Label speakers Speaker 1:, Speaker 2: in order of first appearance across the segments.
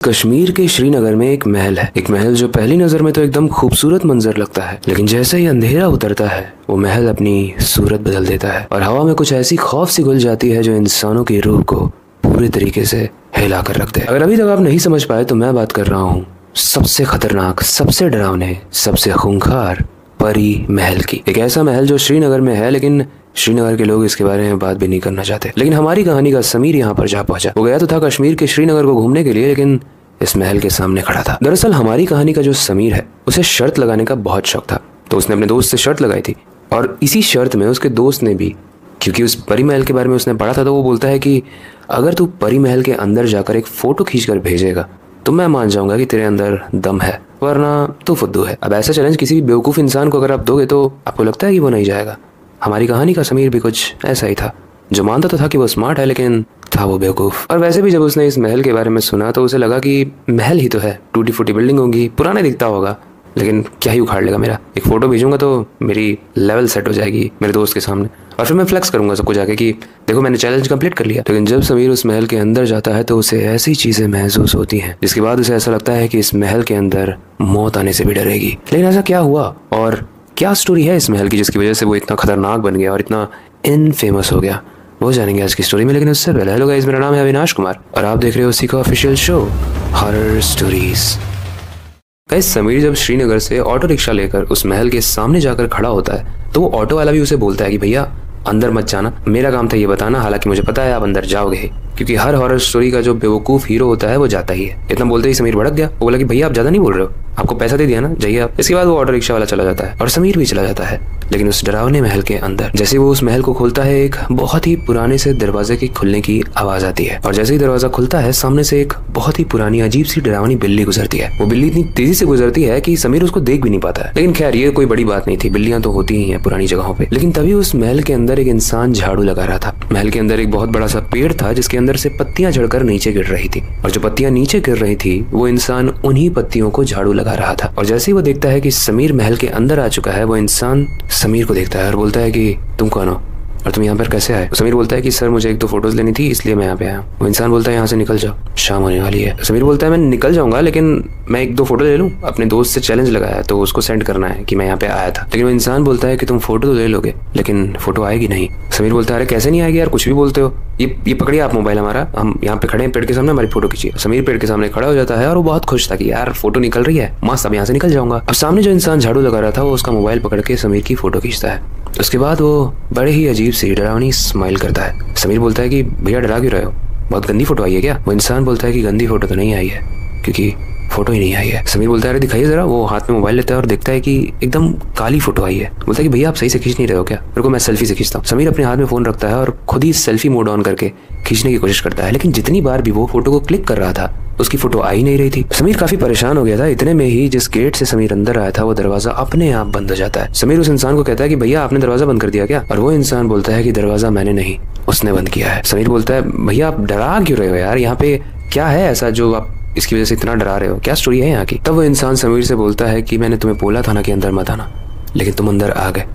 Speaker 1: कश्मीर के श्रीनगर में एक महल है। एक महल जो पहली नजर में तो एकदम खूबसूरत मंजर लगता है, लेकिन जैसे ही अंधेरा उतरता है वो महल अपनी सूरत बदल देता है और हवा में कुछ ऐसी खौफ सी घुल जाती है जो इंसानों की रूह को पूरे तरीके से हिला कर रख दे। अगर अभी तक आप नहीं समझ पाए तो मैं बात कर रहा हूँ सबसे खतरनाक, सबसे डरावने, सबसे खूंखार परी महल की। एक ऐसा महल जो श्रीनगर में है, लेकिन श्रीनगर के लोग इसके बारे में बात भी नहीं करना चाहते। लेकिन हमारी कहानी का समीर यहाँ पर जा पहुंचा। वो गया तो था कश्मीर के श्रीनगर को घूमने के लिए, लेकिन इस महल के सामने खड़ा था। दरअसल हमारी कहानी का जो समीर है उसे शर्त लगाने का बहुत शौक था, तो उसने अपने दोस्त से शर्त लगाई थी और इसी शर्त में उसके दोस्त ने भी, क्योंकि उस परी महल के बारे में उसने पढ़ा था, तो वो बोलता है कि अगर तू परी महल के अंदर जाकर एक फोटो खींच कर भेजेगा तो मैं मान जाऊंगा कि तेरे अंदर दम है, वरना तू फुद्दू है। अब ऐसा चैलेंज किसी भी बेवकूफ़ इंसान को अगर आप दोगे तो आपको लगता है कि वो नहीं जाएगा। हमारी कहानी का समीर भी कुछ ऐसा ही था, जो मानता तो था कि वो स्मार्ट है, लेकिन था वो बेवकूफ़। और वैसे भी जब उसने इस महल के बारे में सुना तो उसे लगा कि महल ही तो है, टूटी फूटी बिल्डिंग होगी, पुराना दिखता होगा, लेकिन क्या ही उखाड़ लेगा मेरा। एक फ़ोटो भेजूंगा तो मेरी लेवल सेट हो जाएगी मेरे दोस्त के सामने, और फिर मैं फ्लेक्स करूंगा सबको जाके कि देखो मैंने चैलेंज कंप्लीट कर लिया। लेकिन जब समीर उस महल के अंदर जाता है तो उसे ऐसी चीज़ें महसूस होती हैं जिसके बाद उसे ऐसा लगता है कि इस महल के अंदर मौत आने से भी डरेगी। लेकिन ऐसा क्या हुआ और क्या स्टोरी है इस महल की जिसकी वजह से वो इतना खतरनाक बन गया और इतना इनफेमस हो गया, वो जानेंगे आज की स्टोरी में। लेकिन उससे पहले हेलो गाइस, मेरा नाम है अविनाश कुमार और आप देख रहे हो उसी का official show horror stories. Guys, Sameer जब श्रीनगर से ऑटो रिक्शा लेकर उस महल के सामने जाकर खड़ा होता है तो वो ऑटो वाला भी उसे बोलता है कि भैया अंदर मत जाना, मेरा काम था ये बताना, हालांकि मुझे पता है आप अंदर जाओगे, क्योंकि हर हॉरर स्टोरी का जो बेवकूफ हीरो होता है वो जाता ही है। इतना बोलते ही समीर भड़क गया। वो बोला कि भैया आप ज्यादा नहीं बोल रहे हो, आपको पैसा दे दिया ना, जाइए आप। इसके बाद वो ऑटो रिक्शा वाला चला जाता है और समीर भी चला जाता है। लेकिन उस डरावने महल के अंदर जैसे वो उस महल को खोलता है, एक बहुत ही पुराने से दरवाजे के खुलने की आवाज आती है और जैसे ही दरवाजा खुलता है सामने से एक बहुत ही पुरानी अजीब सी डरावनी बिल्ली गुजरती है। वो बिल्ली इतनी तेजी से गुजरती है कि समीर उसको देख भी नहीं पाता है। लेकिन खैर ये कोई बड़ी बात नहीं थी, बिल्लियां तो होती ही हैं पुरानी जगहों पे। लेकिन तभी उस महल के अंदर एक इंसान झाड़ू लगा रहा था। महल के अंदर एक बहुत बड़ा सा पेड़ था जिसके अंदर से पत्तियां झड़कर नीचे गिर रही थी और जो पत्तियां नीचे गिर रही थी वो इंसान उन्हीं पत्तियों को झाड़ू लगा रहा था। और जैसे ही वो देखता है कि समीर महल के अंदर आ चुका है, वो इंसान समीर को देखता है और बोलता है कि तुम कौन हो और तुम यहाँ पर कैसे आए। समीर बोलता है कि सर मुझे एक दो फोटोज लेनी थी इसलिए मैं यहाँ पे आया हूँ। वो इंसान बोलता है यहाँ से निकल जाओ, शाम होने वाली है। समीर बोलता है मैं निकल जाऊंगा, लेकिन मैं एक दो फोटो ले लूँ, अपने दोस्त से चैलेंज लगाया तो उसको सेंड करना है कि मैं यहाँ पे आया था। लेकिन वो इंसान बोलता है कि तुम फोटो तो ले लोगे लेकिन फोटो आएगी नहीं। समीर बोलता है अरे कैसे नहीं आएगी यार, कुछ भी बोलते हो, ये पकड़िए आप मोबाइल हमारा, हम यहाँ पे खड़े हैं पेड़ के सामने, हमारी फोटो खींचिए। समीर पेड़ के सामने खड़ा हो जाता है और वो बहुत खुश था कि यार फोटो निकल रही है, मस्त, अब यहाँ से निकल जाऊंगा। अब सामने जो इंसान झाड़ू लगा रहा था वो उसका मोबाइल पकड़ के समीर की फोटो खींचता है। उसके बाद वो बड़े ही अजीब सी डरावनी स्माइल करता है। समीर बोलता है कि भैया डरा क्यों रहे हो, बहुत गंदी फोटो आई है क्या। वो इंसान बोलता है कि गंदी फोटो तो नहीं आई है, क्योंकि फोटो ही नहीं आई है। समीर बोलता है अरे दिखाइए जरा। वो हाथ में मोबाइल लेता है और देखता है कि एकदम काली फोटो आई है। बोलता है कि भैया आप सही से खींच नहीं रहे हो क्या, मेरे को मैं सेल्फी से खींचता हूँ। समीर अपने हाथ में फोन रखता है और खुद ही सेल्फी मोड ऑन करके खींचने की कोशिश करता है, लेकिन जितनी बार भी वो फोटो को क्लिक कर रहा था उसकी फोटो आ ही नहीं रही थी। समीर काफी परेशान हो गया था। इतने में ही जिस गेट से समीर अंदर आया था वो दरवाजा अपने आप बंद हो जाता है। समीर उस इंसान को कहता है कि भैया आपने दरवाजा बंद कर दिया क्या, और वो इंसान बोलता है कि दरवाजा मैंने नहीं, उसने बंद किया है। समीर बोलता है भैया आप डरा क्यों रहे हो यार, यहाँ पे क्या है ऐसा जो आप इसकी वजह से इतना डरा रहे हो, क्या स्टोरी है यहाँ की। तब वो इंसान समीर से बोलता है कि मैंने तुम्हें बोला था ना कि अंदर मत आना, लेकिन तुम अंदर आ गए,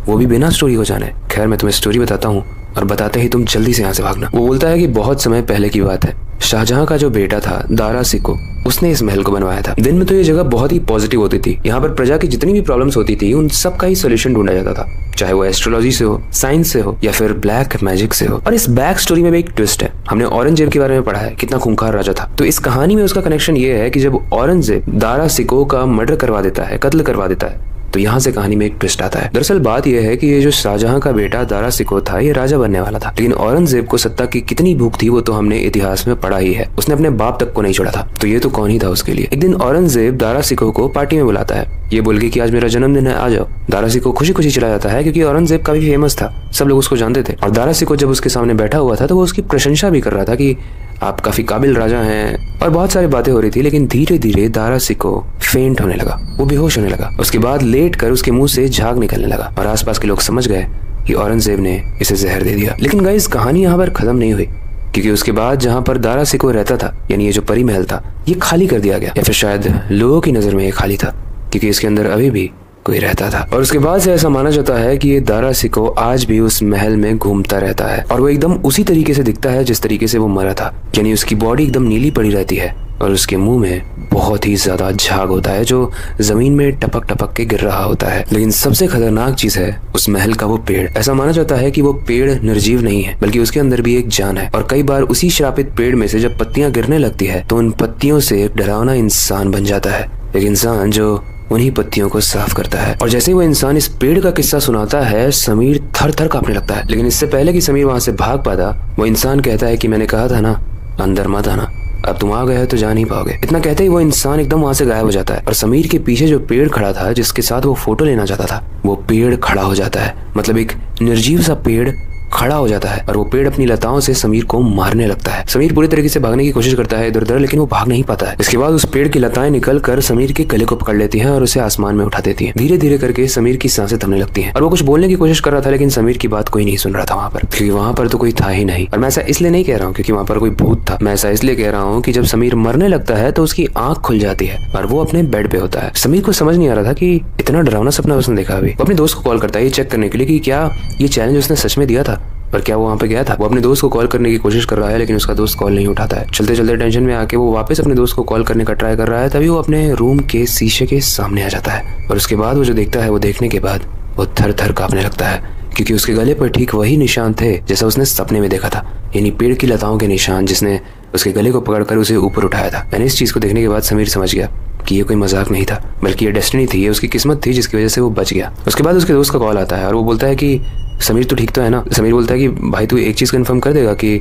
Speaker 1: वो भी बिना स्टोरी को जाने। खैर मैं तुम्हें स्टोरी बताता हूँ और बताते ही तुम जल्दी से यहाँ से भागना। वो बोलता है कि बहुत समय पहले की बात है, शाहजहां का जो बेटा था दारा सिको, उसने इस महल को बनवाया था। दिन में तो ये जगह बहुत ही पॉजिटिव होती थी, यहाँ पर प्रजा की जितनी भी प्रॉब्लम्स होती थी उन सब का ही सोल्यूशन ढूंढा जाता था, चाहे वो एस्ट्रोलॉजी से हो, साइंस से हो या फिर ब्लैक मैजिक से हो। और इस बैक स्टोरी में भी एक ट्विस्ट है। हमने औरंगजेब के बारे में पढ़ा है, कितना खूंखार राजा था, तो इस कहानी में उसका कनेक्शन ये है कि जब औरंगजेब दारा सिको का मर्डर करवा देता है, कत्ल करवा देता है, तो यहाँ से कहानी में एक ट्विस्ट आता है। दरअसल बात यह है कि ये जो शाहजहां का बेटा दारा सिको था ये राजा बनने वाला था, लेकिन औरंगजेब को सत्ता की कितनी भूख थी वो तो हमने इतिहास में पढ़ा ही है। उसने अपने बाप तक को नहीं छोड़ा था, तो ये तो कौन ही था उसके लिए। एक दिन औरंगजेब दारा सिको को पार्टी में बुलाता है, ये बोल के कि आज मेरा जन्मदिन है, आ जाओ। दारा सिको खुशी खुशी चला जाता है क्योंकि औरंगजेब काफी फेमस था, सब लोग उसको जानते थे। और दारा सिको जब उसके सामने बैठा हुआ था तो वो उसकी प्रशंसा भी कर रहा था कि आप काफी काबिल राजा हैं और बहुत सारी बातें हो रही थी। लेकिन धीरे धीरे दारा सिको फेंट होने लगा, वो बेहोश होने लगा। उसके बाद लेट कर उसके मुंह से झाग निकलने लगा और आसपास के लोग समझ गए कि औरंगजेब ने इसे जहर दे दिया। लेकिन गाइस कहानी यहाँ पर खत्म नहीं हुई, क्योंकि उसके बाद जहाँ पर दारा सिको रहता था, यानी ये जो परी महल था, ये खाली कर दिया गया, या फिर शायद लोगों की नजर में ये खाली था क्योंकि इसके अंदर अभी भी कोई रहता था। और उसके बाद से ऐसा माना जाता है कि ये दारा सिको आज भी उस महल में घूमता रहता है और वो एकदम उसी तरीके से दिखता है जिस तरीके से वो मरा था, यानी उसकी बॉडी एकदम नीली पड़ी रहती है और उसके मुंह में बहुत ही ज्यादा झाग होता है जो जमीन में टपक टपक के गिर रहा होता है। लेकिन सबसे खतरनाक चीज है उस महल का वो पेड़। ऐसा माना जाता है कि वो पेड़ निर्जीव नहीं है, बल्कि उसके अंदर भी एक जान है। और कई बार उसी श्रापित पेड़ में से जब पत्तियां गिरने लगती है तो उन पत्तियों से एक डरावना इंसान बन जाता है, एक इंसान जो उन्हीं पत्तियों को साफ करता है। और जैसे ही वो इंसान इस पेड़ का किस्सा सुनाता है, समीर थर थर कांपने लगता है। लेकिन इससे पहले कि समीर वहां से भाग पाता, वो इंसान कहता है कि मैंने कहा था ना, अंदर मत आना, अब तुम आ गए हो तो जा नहीं पाओगे। इतना कहते ही वो इंसान एकदम वहां से गायब हो जाता है और समीर के पीछे जो पेड़ खड़ा था जिसके साथ वो फोटो लेना चाहता था, वो पेड़ खड़ा हो जाता है। मतलब एक निर्जीव सा पेड़ खड़ा हो जाता है और वो पेड़ अपनी लताओं से समीर को मारने लगता है। समीर पूरी तरीके से भागने की कोशिश करता है इधर उधर, लेकिन वो भाग नहीं पाता है। इसके बाद उस पेड़ की लताएं निकल कर समीर के गले को पकड़ लेती हैं और उसे आसमान में उठा देती हैं। धीरे धीरे करके समीर की सांसें थमने लगती हैं और वो कुछ बोलने की कोशिश कर रहा था, लेकिन समीर की बात कोई नहीं सुन रहा था वहाँ पर, क्योंकि वहाँ पर तो कोई था ही नहीं। और मैं ऐसा इसलिए नहीं कह रहा हूँ क्योंकि वहाँ पर कोई भूत था, मैं ऐसा इसलिए कह रहा हूँ कि जब समीर मरने लगता है तो उसकी आंख खुल जाती है और वो अपने बेड पे होता है। समीर को समझ नहीं आ रहा था कि इतना डरावना सपना उसने देखा। अभी वो अपने दोस्त को कॉल करता है ये चेक करने के लिए कि क्या ये चैलेंज उसने सच में दिया था और क्या वो वहाँ पे गया था। वो अपने दोस्त को कॉल करने की कोशिश कर रहा है, लेकिन उसका दोस्त कॉल नहीं उठाता है। चलते चलते टेंशन में आके वो वापस अपने दोस्त को कॉल करने का ट्राई कर रहा है, तभी वो अपने रूम के शीशे के सामने आ जाता है। और उसके बाद वो जो देखता है, वो देखने के बाद वो थर थर कांपने लगता है, क्योंकि उसके गले पर ठीक वही निशान थे जैसा उसने सपने में देखा था, यानी पेड़ की लताओं के निशान जिसने उसके गले को पकड़कर उसे ऊपर उठाया था। मैंने इस चीज को देखने के बाद समीर समझ गया कि ये कोई मजाक नहीं था, बल्कि ये डेस्टिनी थी, ये उसकी किस्मत थी जिसकी वजह से वो बच गया। उसके बाद उसके दोस्त का कॉल आता है और वो बोलता है कि समीर तू ठीक तो है ना। समीर बोलता है कि भाई तू एक चीज़ कंफर्म कर देगा कि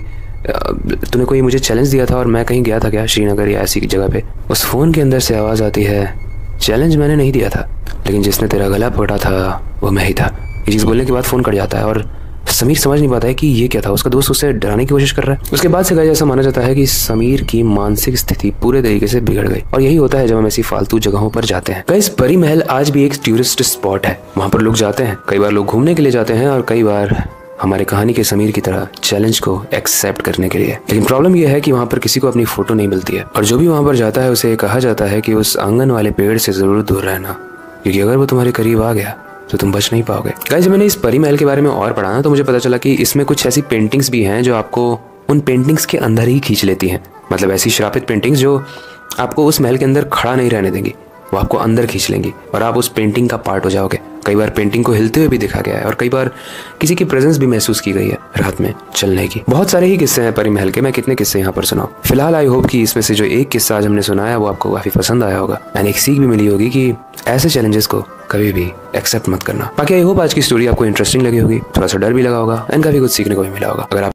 Speaker 1: तूने कोई मुझे चैलेंज दिया था और मैं कहीं गया था क्या, श्रीनगर या ऐसी जगह पे। उस फोन के अंदर से आवाज़ आती है, चैलेंज मैंने नहीं दिया था, लेकिन जिसने तेरा गला पकड़ा था वो मैं ही था। ये चीज़ बोलने के बाद फ़ोन कट जाता है और समीर समझ नहीं पाता है कि ये क्या था। उसका दोस्त उसे डराने की कोशिश कर रहा है। उसके बाद से गाइस ऐसा माना जाता है कि समीर की मानसिक स्थिति पूरे तरीके से बिगड़ गई, और यही होता है जब हम ऐसी फालतू जगहों पर जाते हैं। गाइस परी महल आज भी एक टूरिस्ट स्पॉट है, वहाँ पर लोग जाते हैं। कई बार लोग घूमने के लिए जाते हैं और कई बार हमारे कहानी के समीर की तरह चैलेंज को एक्सेप्ट करने के लिए। लेकिन प्रॉब्लम यह है कि वहाँ पर किसी को अपनी फोटो नहीं मिलती है, और जो भी वहाँ पर जाता है उसे कहा जाता है कि उस आंगन वाले पेड़ से जरूर दूर रहना, क्योंकि अगर वो तुम्हारे करीब आ गया तो तुम बच नहीं पाओगे। गाइस जब मैंने इस परी महल के बारे में और पढ़ा ना, तो मुझे पता चला कि इसमें कुछ ऐसी पेंटिंग्स भी हैं जो आपको उन पेंटिंग्स के अंदर ही खींच लेती हैं। मतलब ऐसी श्रापित पेंटिंग्स जो आपको उस महल के अंदर खड़ा नहीं रहने देंगी, वो आपको अंदर खींच लेंगी और आप उस पेंटिंग का पार्ट हो जाओगे। कई बार पेंटिंग को हिलते हुए भी देखा गया है और कई बार किसी की प्रेजेंस भी महसूस की गई है रात में चलने की। बहुत सारे ही किस्से हैं परी महल के, मैं कितने किस्से यहाँ पर सुनाऊं। फिलहाल आई होप कि इसमें से जो एक किस्सा आज हमने सुनाया वो आपको काफी पसंद आया होगा, एंड एक सीख भी मिली होगी कि ऐसे चैलेंजेस को कभी भी एक्सेप्ट मत करना। बाकी आई होप आज की स्टोरी आपको इंटरेस्टिंग लगी होगी, थोड़ा सा डर भी लगा होगा एंड काफी कुछ सीखने को भी मिला होगा। अगर आप